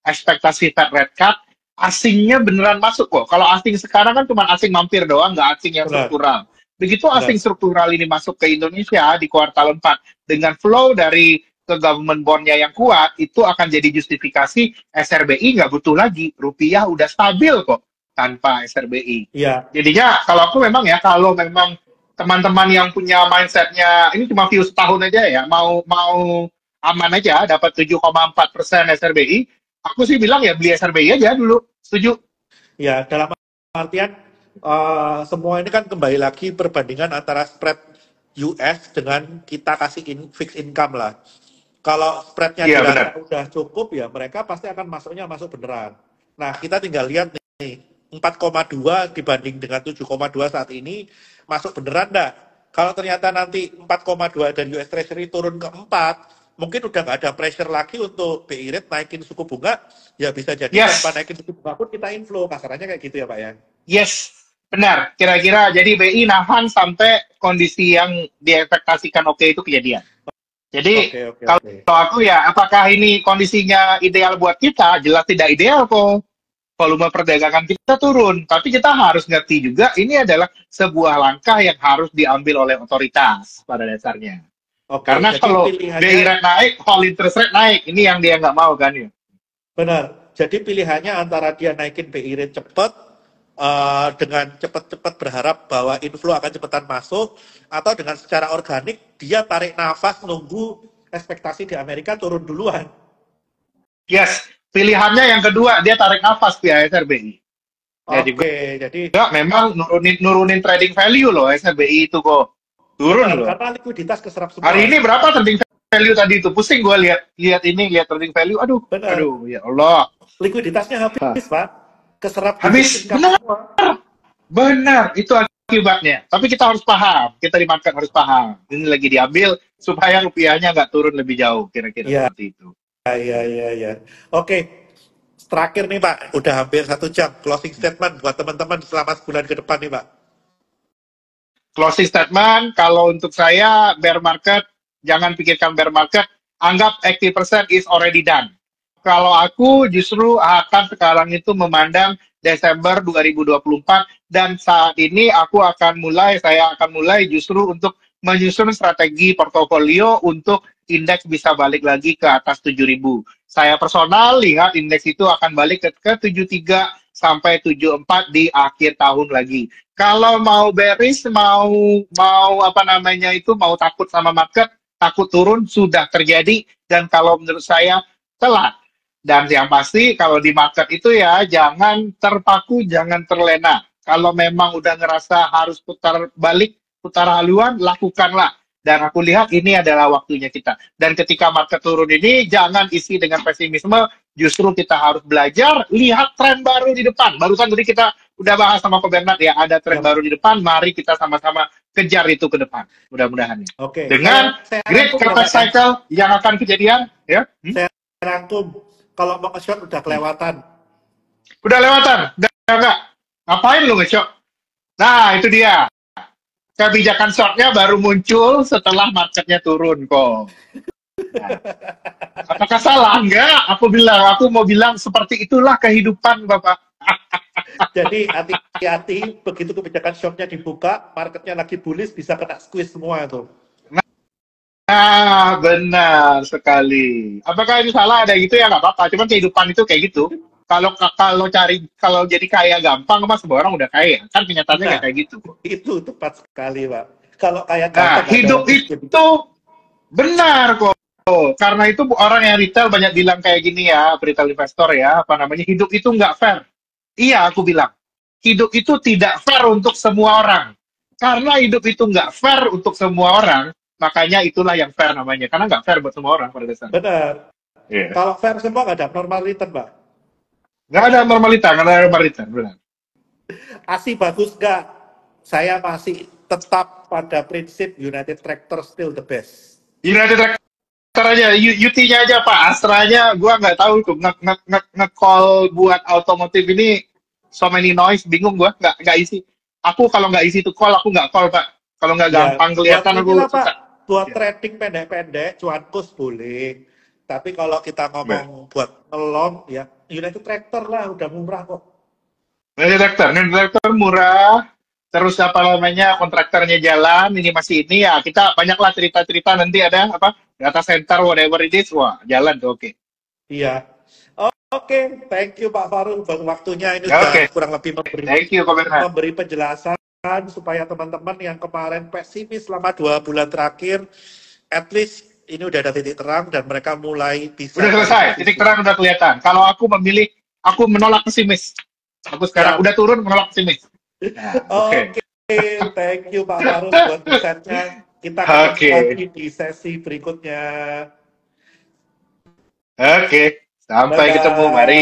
Ekspektasi Fed rate cut asingnya beneran masuk kok. Kalau asing sekarang kan cuma asing mampir doang, nggak asing yang
Benar.
struktural. Begitu
Benar.
asing struktural ini masuk ke Indonesia di kuartal 4 dengan flow dari ke government bondnya yang kuat, itu akan jadi justifikasi SRBI nggak butuh lagi. Rupiah udah stabil kok tanpa SRBI.
Iya.
Jadinya kalau aku memang ya, kalau memang teman-teman yang punya mindsetnya ini cuma view setahun aja ya, mau mau aman aja dapat 7,4% SRBI, aku sih bilang ya beli SRBI aja dulu. Setuju?
Ya, dalam artian semua ini kan kembali lagi perbandingan antara spread US dengan kita kasih fixed income lah. Kalau spreadnya
Iya
dirasa
benar.
udah cukup ya mereka pasti akan masuk beneran. Nah kita tinggal lihat nih 4,2 dibanding dengan 7,2 saat ini masuk beneran enggak? Kalau ternyata nanti 4,2 dari US Treasury turun ke 4, mungkin udah nggak ada pressure lagi untuk BI rate naikin suku bunga, ya bisa jadi tanpa
Yes,
naikin suku bunga pun kita inflow, kasarannya kayak gitu ya Pak ya.
yes, benar. Kira-kira jadi BI nahan sampai kondisi yang diekspektasikan oke itu kejadian. Jadi
Oke, oke,
kalau
oke.
aku ya, apakah ini kondisinya ideal buat kita? Jelas tidak ideal kok. Volume perdagangan kita turun, tapi kita harus ngerti juga ini adalah sebuah langkah yang harus diambil oleh otoritas pada dasarnya.
Oke,
Karena
jadi
kalau
pilihannya
BI rate naik, whole interest rate naik. Ini yang dia nggak mau kan ya.
benar. Jadi pilihannya antara dia naikin BI rate cepat, dengan cepat-cepat berharap bahwa inflow akan cepetan masuk, atau dengan secara organik dia tarik nafas nunggu ekspektasi di Amerika turun duluan.
Yes, pilihannya yang kedua, dia tarik nafas di SRBI. Ya juga
Oke, jadi
memang nurunin trading value loh SRBI itu kok. Turun
benar
loh.
karena likuiditas keserap
Hari
semua.
ini berapa trading value tadi itu? Pusing gue lihat trading value. Aduh,
Benar,
aduh, ya Allah.
likuiditasnya habis, Pak. Keserap di fixed
Habis,
income
benar,
semua.
benar. Itu akibatnya. Tapi kita harus paham. Kita di market harus paham. Ini lagi diambil supaya rupiahnya nggak turun lebih jauh. Kira-kira
Iya,
seperti itu.
iya, iya, iya. Oke, terakhir nih Pak, udah hampir 1 jam. Closing statement buat teman-teman selama sebulan ke depan nih Pak.
Closing statement, kalau untuk saya bear market, jangan pikirkan bear market, anggap 80% is already done. Kalau aku justru akan sekarang itu memandang Desember 2024 dan saat ini saya akan mulai justru untuk menyusun strategi portofolio untuk indeks bisa balik lagi ke atas 7.000. Saya personal lihat indeks itu akan balik ke 73 sampai 74 di akhir tahun lagi. Kalau mau bearish, mau apa namanya itu, mau takut sama market, takut turun sudah terjadi dan kalau menurut saya telat. Dan yang pasti kalau di market itu ya jangan terpaku, jangan terlena. Kalau memang udah ngerasa harus putar balik, putar haluan, lakukanlah. Dan aku lihat ini adalah waktunya kita. Dan ketika market turun ini jangan isi dengan pesimisme, justru kita harus belajar lihat tren baru di depan. Barusan tadi kita udah bahas sama Pak Bernard ya, ada tren
Ya,
baru di depan, mari kita sama-sama kejar itu ke depan. Mudah-mudahan ya.
oke,
Dengan
saya
great
rangkum ya
capex
Pak ya.
cycle yang akan kejadian, ya.
Saya rangkum. Kalau mau nge-short udah kelewatan.
Udah lewatan, udah enggak. Ngapain lu nge-short? Nah, itu dia. Kebijakan shortnya baru muncul setelah marketnya turun kok. Nah, apakah salah? Enggak. Aku mau bilang seperti itulah kehidupan, Bapak.
Jadi hati-hati begitu kebijakan shortnya dibuka, marketnya lagi bullish bisa kena squeeze semua itu.
Nah, benar sekali. Apakah itu salah? Ada gitu ya nggak apa-apa. Cuman kehidupan itu kayak gitu. Kalau jadi kaya gampang, mas semua orang udah kaya. Kan kenyataannya nggak
Nah,
kayak gitu kok.
itu tepat sekali Pak. Kalau kayak
Nah,
gampang nggak ada
hidup
orang miskin.
itu benar kok. Karena itu orang yang retail banyak bilang kayak gini ya, retail investor ya, apa namanya, hidup itu nggak fair. Iya, aku bilang. Hidup itu tidak fair untuk semua orang. Karena hidup itu nggak fair untuk semua orang, makanya itulah yang fair namanya. Karena nggak fair buat semua orang pada dasarnya.
Benar.
Iya.
Kalau fair semua nggak ada normal return Pak.
Nggak ada normalita, nggak ada normalita. Benar.
ASI bagus nggak? Saya masih tetap pada prinsip United Tractor still the best.
United Tractor aja, UT-nya aja Pak, Astra-nya gua nggak tahu tuh nge-call buat otomotif ini so many noise, bingung gua nggak isi. Aku kalau nggak isi tuh call, aku nggak call Pak. Kalau nggak
Ya,
gampang
buat
kelihatan aku
inilah Pak,
susah.
buat
Ya.
trading pendek-pendek, cuan kos boleh. Tapi kalau kita
Benar.
ngomong buat ngelong, ya United Tractor lah, udah murah kok.
United Tractor murah, terus apa namanya kontraktornya jalan, ini masih ini ya kita banyaklah cerita-cerita nanti ada apa data center whatever it is, wah jalan tuh oke.
Iya. Oke, thank you Pak Farul buat waktunya. Ini
Ya, oke,
udah kurang lebih
thank you Pak Bernhard.
memberi penjelasan supaya teman-teman yang kemarin pesimis selama 2 bulan terakhir, at least ini udah ada titik terang dan mereka mulai bisa
Udah
cari
selesai, titik
posisi.
terang udah kelihatan. Kalau aku menolak pesimis. Aku sekarang
Siap.
udah turun menolak pesimis. Nah, oke.
Oke, thank you Pak Farul buat insight-nya. Kita ketemu
Oke.
lagi di sesi berikutnya.
Oke. Sampai ketemu,
Dadah.
mari.